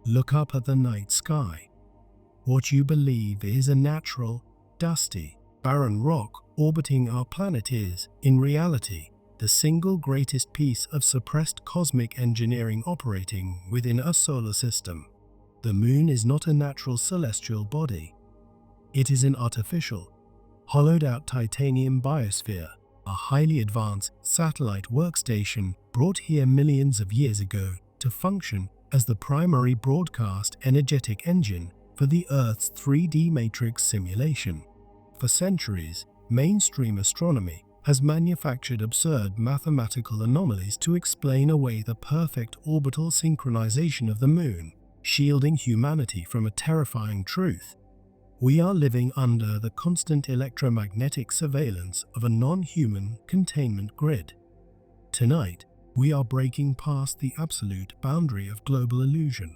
Look up at the night sky. What you believe is a natural, dusty, barren rock orbiting our planet is, in reality, the single greatest piece of suppressed cosmic engineering operating within our solar system. The moon is not a natural celestial body. It is an artificial, hollowed-out titanium biosphere, a highly advanced satellite workstation brought here millions of years ago to function as the primary broadcast energetic engine for the Earth's 3D matrix simulation. For centuries, mainstream astronomy has manufactured absurd mathematical anomalies to explain away the perfect orbital synchronization of the moon, shielding humanity from a terrifying truth. We are living under the constant electromagnetic surveillance of a non-human containment grid. Tonight, we are breaking past the absolute boundary of global illusion.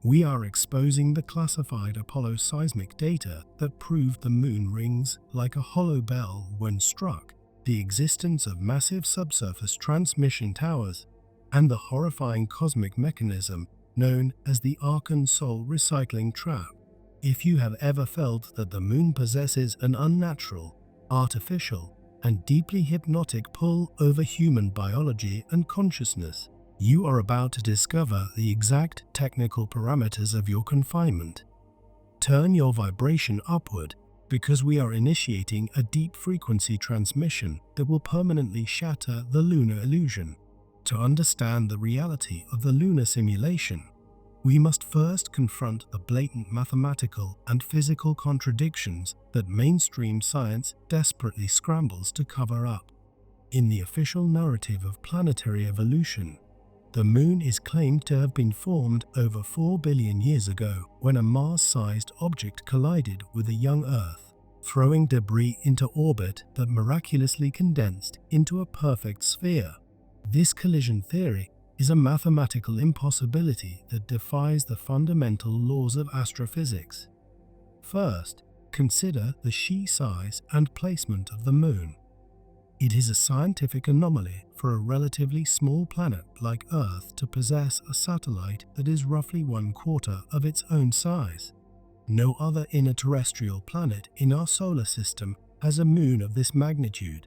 We are exposing the classified Apollo seismic data that proved the moon rings like a hollow bell when struck, the existence of massive subsurface transmission towers, and the horrifying cosmic mechanism known as the Arkansas recycling trap. If you have ever felt that the moon possesses an unnatural, artificial, and deeply hypnotic pull over human biology and consciousness, you are about to discover the exact technical parameters of your confinement. Turn your vibration upward, because we are initiating a deep frequency transmission that will permanently shatter the lunar illusion. To understand the reality of the lunar simulation, we must first confront the blatant mathematical and physical contradictions that mainstream science desperately scrambles to cover up. In the official narrative of planetary evolution, the moon is claimed to have been formed over 4 billion years ago when a Mars-sized object collided with a young Earth, throwing debris into orbit that miraculously condensed into a perfect sphere. This collision theory is a mathematical impossibility that defies the fundamental laws of astrophysics. First, consider the sheer size and placement of the moon. It is a scientific anomaly for a relatively small planet like Earth to possess a satellite that is roughly 1/4 of its own size. No other inner-terrestrial planet in our solar system has a moon of this magnitude.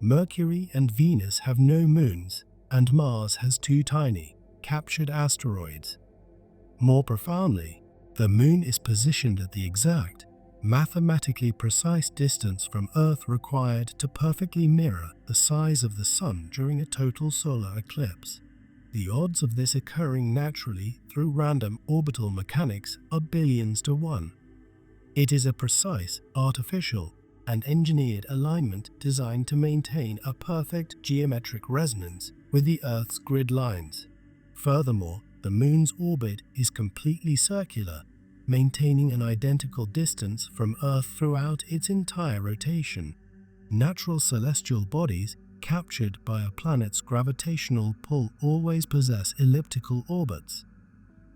Mercury and Venus have no moons, and Mars has 2 tiny, captured asteroids. More profoundly, the moon is positioned at the exact, mathematically precise distance from Earth required to perfectly mirror the size of the Sun during a total solar eclipse. The odds of this occurring naturally through random orbital mechanics are billions to 1. It is a precise, artificial, and engineered alignment designed to maintain a perfect geometric resonance with the Earth's grid lines. Furthermore, the moon's orbit is completely circular, maintaining an identical distance from Earth throughout its entire rotation. Natural celestial bodies captured by a planet's gravitational pull always possess elliptical orbits.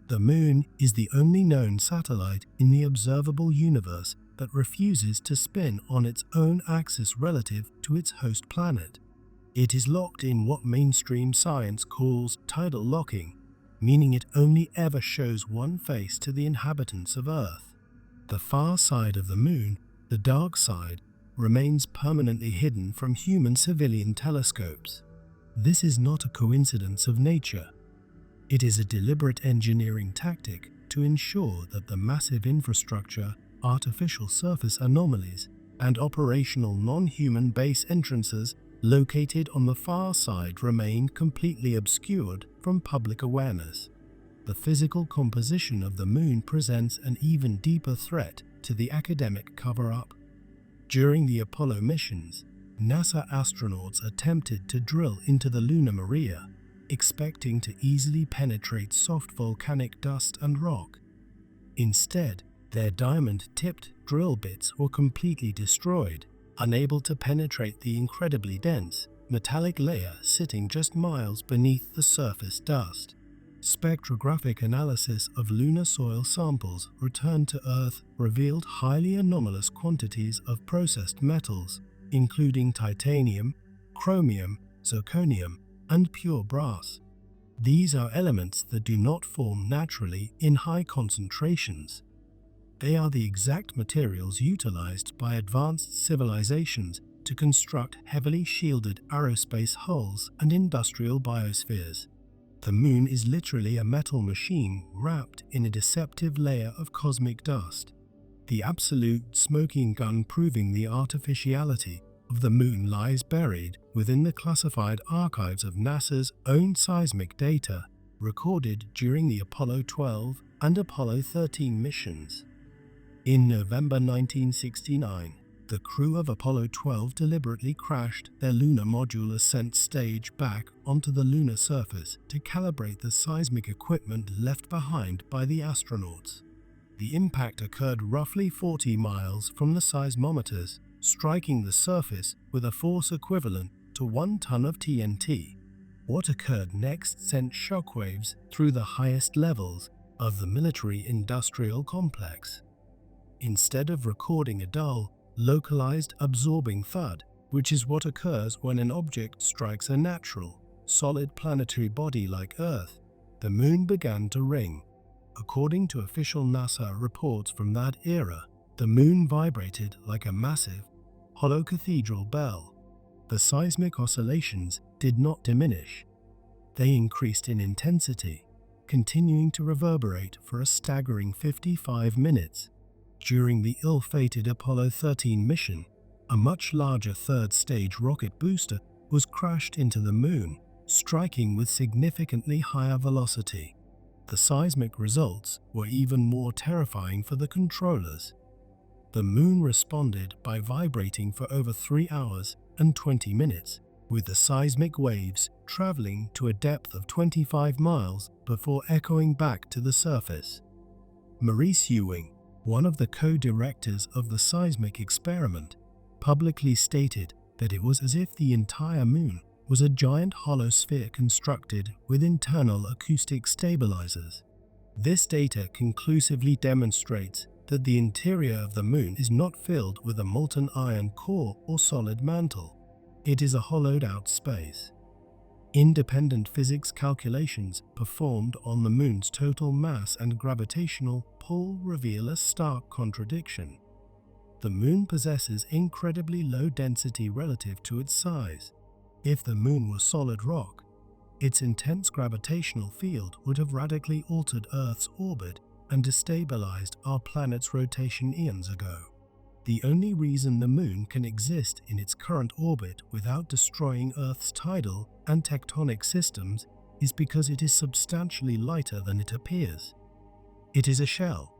The moon is the only known satellite in the observable universe that refuses to spin on its own axis relative to its host planet. It is locked in what mainstream science calls tidal locking, meaning it only ever shows one face to the inhabitants of Earth. The far side of the moon, the dark side, remains permanently hidden from human civilian telescopes. This is not a coincidence of nature. It is a deliberate engineering tactic to ensure that the massive infrastructure, artificial surface anomalies, and operational non-human base entrances located on the far side remain completely obscured from public awareness. The physical composition of the moon presents an even deeper threat to the academic cover-up. During the Apollo missions, NASA astronauts attempted to drill into the lunar maria, expecting to easily penetrate soft volcanic dust and rock. Instead, their diamond-tipped drill bits were completely destroyed, unable to penetrate the incredibly dense, metallic layer sitting just miles beneath the surface dust. Spectrographic analysis of lunar soil samples returned to Earth revealed highly anomalous quantities of processed metals, including titanium, chromium, zirconium, and pure brass. These are elements that do not form naturally in high concentrations. They are the exact materials utilized by advanced civilizations to construct heavily shielded aerospace hulls and industrial biospheres. The moon is literally a metal machine wrapped in a deceptive layer of cosmic dust. The absolute smoking gun proving the artificiality of the moon lies buried within the classified archives of NASA's own seismic data recorded during the Apollo 12 and Apollo 13 missions. In November 1969, the crew of Apollo 12 deliberately crashed their lunar module ascent stage back onto the lunar surface to calibrate the seismic equipment left behind by the astronauts. The impact occurred roughly 40 miles from the seismometers, striking the surface with a force equivalent to 1 ton of TNT. What occurred next sent shockwaves through the highest levels of the military-industrial complex. Instead of recording a dull, localized absorbing thud, which is what occurs when an object strikes a natural, solid planetary body like Earth, the moon began to ring. According to official NASA reports from that era, the moon vibrated like a massive, hollow cathedral bell. The seismic oscillations did not diminish. They increased in intensity, continuing to reverberate for a staggering 55 minutes. During the ill-fated Apollo 13 mission, a much larger third-stage rocket booster was crashed into the moon, striking with significantly higher velocity. The seismic results were even more terrifying for the controllers. The moon responded by vibrating for over 3 hours and 20 minutes, with the seismic waves traveling to a depth of 25 miles before echoing back to the surface. Maurice Ewing, one of the co-directors of the seismic experiment, publicly stated that it was as if the entire moon was a giant hollow sphere constructed with internal acoustic stabilizers. This data conclusively demonstrates that the interior of the moon is not filled with a molten iron core or solid mantle. It is a hollowed-out space. Independent physics calculations performed on the moon's total mass and gravitational pull reveal a stark contradiction. The moon possesses incredibly low density relative to its size. If the moon was solid rock, its intense gravitational field would have radically altered Earth's orbit and destabilized our planet's rotation eons ago. The only reason the moon can exist in its current orbit without destroying Earth's tidal and tectonic systems is because it is substantially lighter than it appears. It is a shell,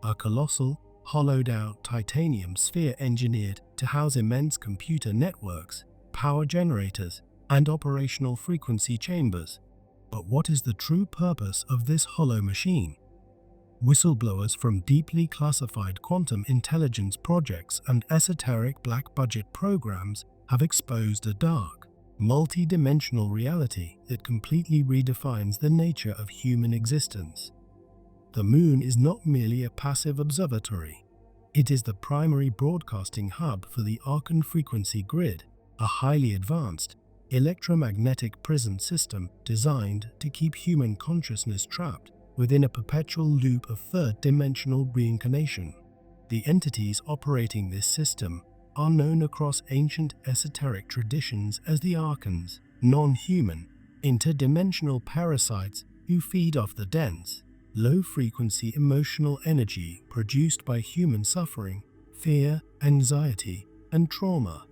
a colossal, hollowed-out titanium sphere engineered to house immense computer networks, power generators, and operational frequency chambers. But what is the true purpose of this hollow machine? Whistleblowers from deeply classified quantum intelligence projects and esoteric black-budget programs have exposed a dark, multi-dimensional reality that completely redefines the nature of human existence. The moon is not merely a passive observatory. It is the primary broadcasting hub for the Archon frequency grid, a highly advanced, electromagnetic prison system designed to keep human consciousness trapped within a perpetual loop of third-dimensional reincarnation. The entities operating this system are known across ancient esoteric traditions as the Archons, non-human, interdimensional parasites who feed off the dense, low-frequency emotional energy produced by human suffering, fear, anxiety, and trauma.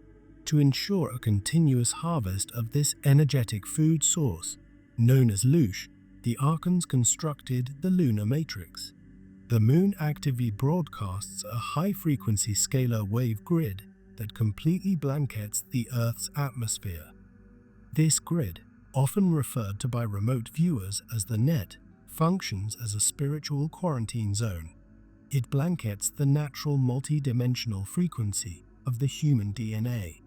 To ensure a continuous harvest of this energetic food source, known as loosh, the Archons constructed the lunar matrix. The moon actively broadcasts a high-frequency scalar wave grid that completely blankets the Earth's atmosphere. This grid, often referred to by remote viewers as the net, functions as a spiritual quarantine zone. It blankets the natural multi-dimensional frequency of the human DNA,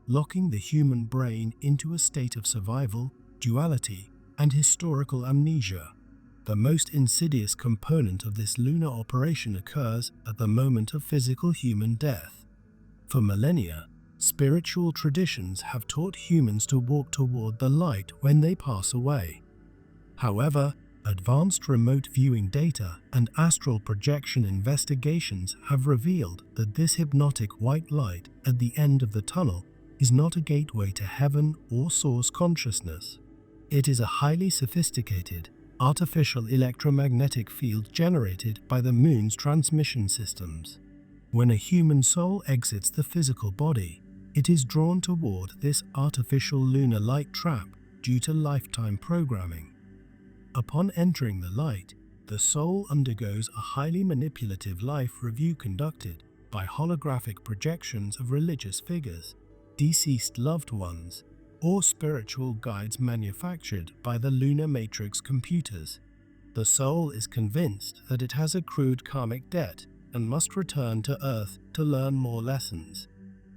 locking the human brain into a state of survival, duality, and historical amnesia. The most insidious component of this lunar operation occurs at the moment of physical human death. For millennia, spiritual traditions have taught humans to walk toward the light when they pass away. However, advanced remote viewing data and astral projection investigations have revealed that this hypnotic white light at the end of the tunnel is not a gateway to heaven or source consciousness. It is a highly sophisticated, artificial electromagnetic field generated by the moon's transmission systems. When a human soul exits the physical body, it is drawn toward this artificial lunar light trap due to lifetime programming. Upon entering the light, the soul undergoes a highly manipulative life review conducted by holographic projections of religious figures, deceased loved ones, or spiritual guides manufactured by the lunar matrix computers. The soul is convinced that it has accrued karmic debt and must return to Earth to learn more lessons.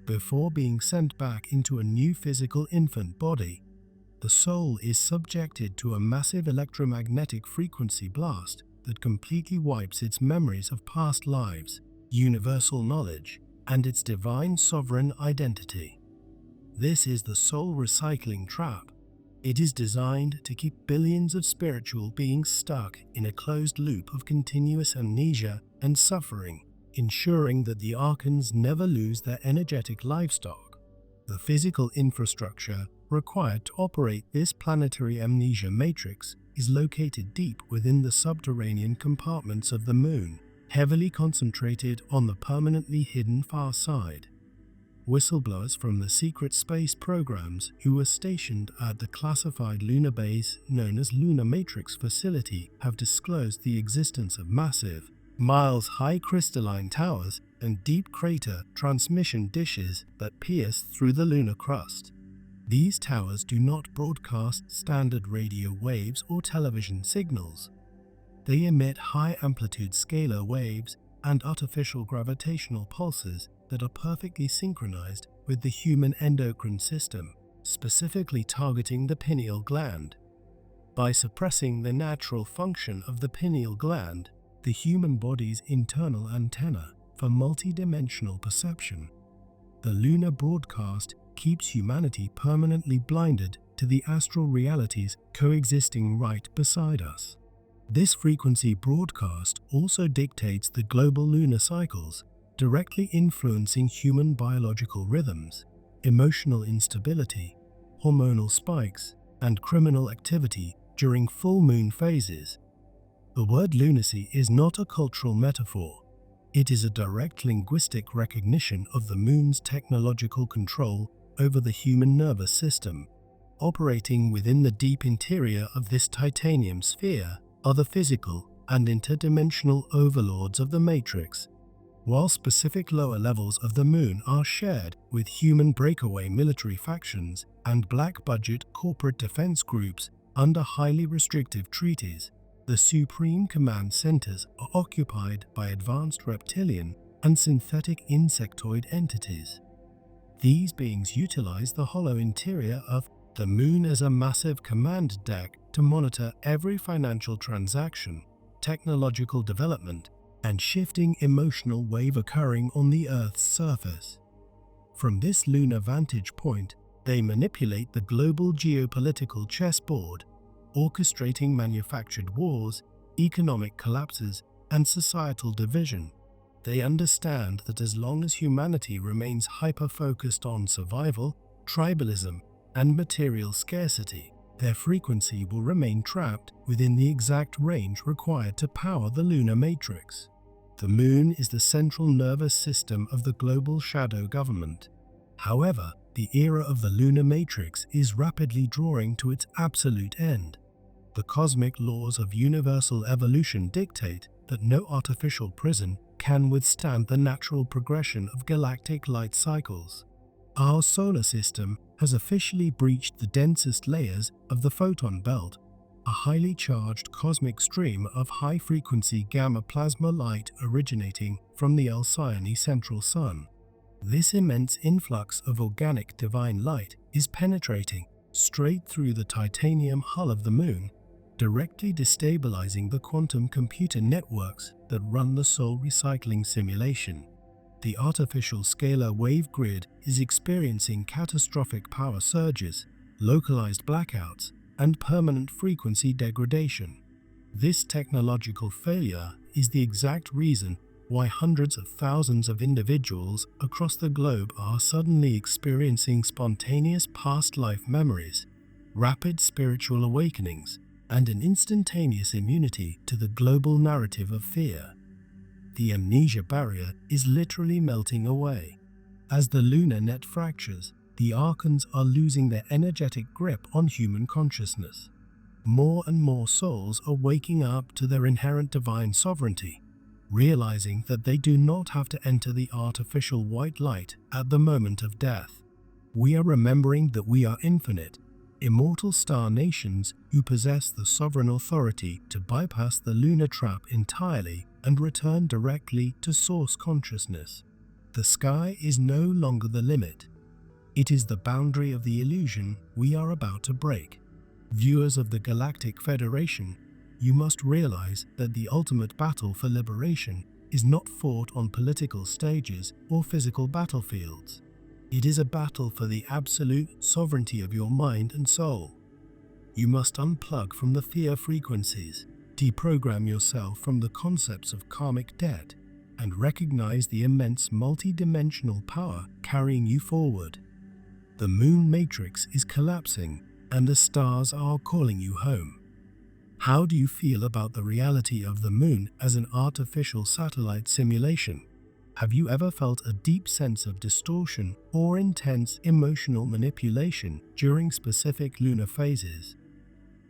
Before being sent back into a new physical infant body, the soul is subjected to a massive electromagnetic frequency blast that completely wipes its memories of past lives, universal knowledge, and its divine sovereign identity. This is the soul recycling trap. It is designed to keep billions of spiritual beings stuck in a closed loop of continuous amnesia and suffering, ensuring that the archons never lose their energetic livestock. The physical infrastructure required to operate this planetary amnesia matrix is located deep within the subterranean compartments of the moon, heavily concentrated on the permanently hidden far side. Whistleblowers from the secret space programs who were stationed at the classified lunar base known as Lunar Matrix Facility have disclosed the existence of massive, miles-high crystalline towers and deep crater transmission dishes that pierce through the lunar crust. These towers do not broadcast standard radio waves or television signals. They emit high-amplitude scalar waves and artificial gravitational pulses that are perfectly synchronized with the human endocrine system, specifically targeting the pineal gland. By suppressing the natural function of the pineal gland, the human body's internal antenna for multidimensional perception, the lunar broadcast keeps humanity permanently blinded to the astral realities coexisting right beside us. This frequency broadcast also dictates the global lunar cycles, directly influencing human biological rhythms, emotional instability, hormonal spikes, and criminal activity during full moon phases. The word lunacy is not a cultural metaphor. It is a direct linguistic recognition of the moon's technological control over the human nervous system. Operating within the deep interior of this titanium sphere are the physical and interdimensional overlords of the Matrix. While specific lower levels of the moon are shared with human breakaway military factions and black-budget corporate defense groups under highly restrictive treaties, the supreme command centers are occupied by advanced reptilian and synthetic insectoid entities. These beings utilize the hollow interior of the moon as a massive command deck to monitor every financial transaction, technological development, and shifting emotional wave occurring on the Earth's surface. From this lunar vantage point, they manipulate the global geopolitical chessboard, orchestrating manufactured wars, economic collapses, and societal division. They understand that as long as humanity remains hyper-focused on survival, tribalism, and material scarcity, their frequency will remain trapped within the exact range required to power the lunar matrix. The moon is the central nervous system of the global shadow government. However, the era of the lunar matrix is rapidly drawing to its absolute end. The cosmic laws of universal evolution dictate that no artificial prison can withstand the natural progression of galactic light cycles. Our solar system has officially breached the densest layers of the photon belt, a highly charged cosmic stream of high-frequency gamma plasma light originating from the Alcyone central sun. This immense influx of organic divine light is penetrating straight through the titanium hull of the moon, directly destabilizing the quantum computer networks that run the soul recycling simulation. The artificial scalar wave grid is experiencing catastrophic power surges, localized blackouts, and permanent frequency degradation. This technological failure is the exact reason why hundreds of thousands of individuals across the globe are suddenly experiencing spontaneous past life memories, rapid spiritual awakenings, and an instantaneous immunity to the global narrative of fear. The amnesia barrier is literally melting away. As the lunar net fractures, the archons are losing their energetic grip on human consciousness. More and more souls are waking up to their inherent divine sovereignty, realizing that they do not have to enter the artificial white light at the moment of death. We are remembering that we are infinite, immortal star nations who possess the sovereign authority to bypass the lunar trap entirely and return directly to source consciousness. The sky is no longer the limit. It is the boundary of the illusion we are about to break. Viewers of the Galactic Federation, you must realize that the ultimate battle for liberation is not fought on political stages or physical battlefields. It is a battle for the absolute sovereignty of your mind and soul. You must unplug from the fear frequencies, deprogram yourself from the concepts of karmic debt, and recognize the immense multi-dimensional power carrying you forward. The moon matrix is collapsing, and the stars are calling you home. How do you feel about the reality of the moon as an artificial satellite simulation? Have you ever felt a deep sense of distortion or intense emotional manipulation during specific lunar phases?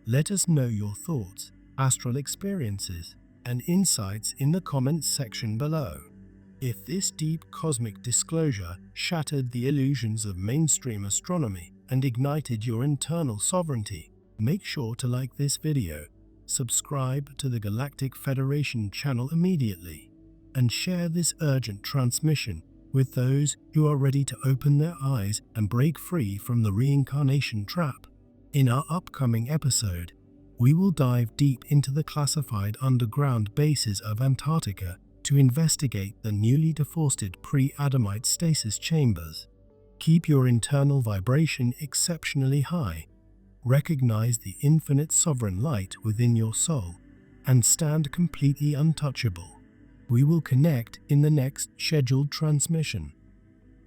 Let us know your thoughts, astral experiences, and insights in the comments section below. If this deep cosmic disclosure shattered the illusions of mainstream astronomy and ignited your internal sovereignty, make sure to like this video, subscribe to the Galactic Federation channel immediately, and share this urgent transmission with those who are ready to open their eyes and break free from the reincarnation trap. In our upcoming episode, we will dive deep into the classified underground bases of Antarctica to investigate the newly deforested pre-Adamite stasis chambers. Keep your internal vibration exceptionally high. Recognize the infinite sovereign light within your soul and stand completely untouchable. We will connect in the next scheduled transmission.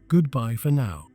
Goodbye for now.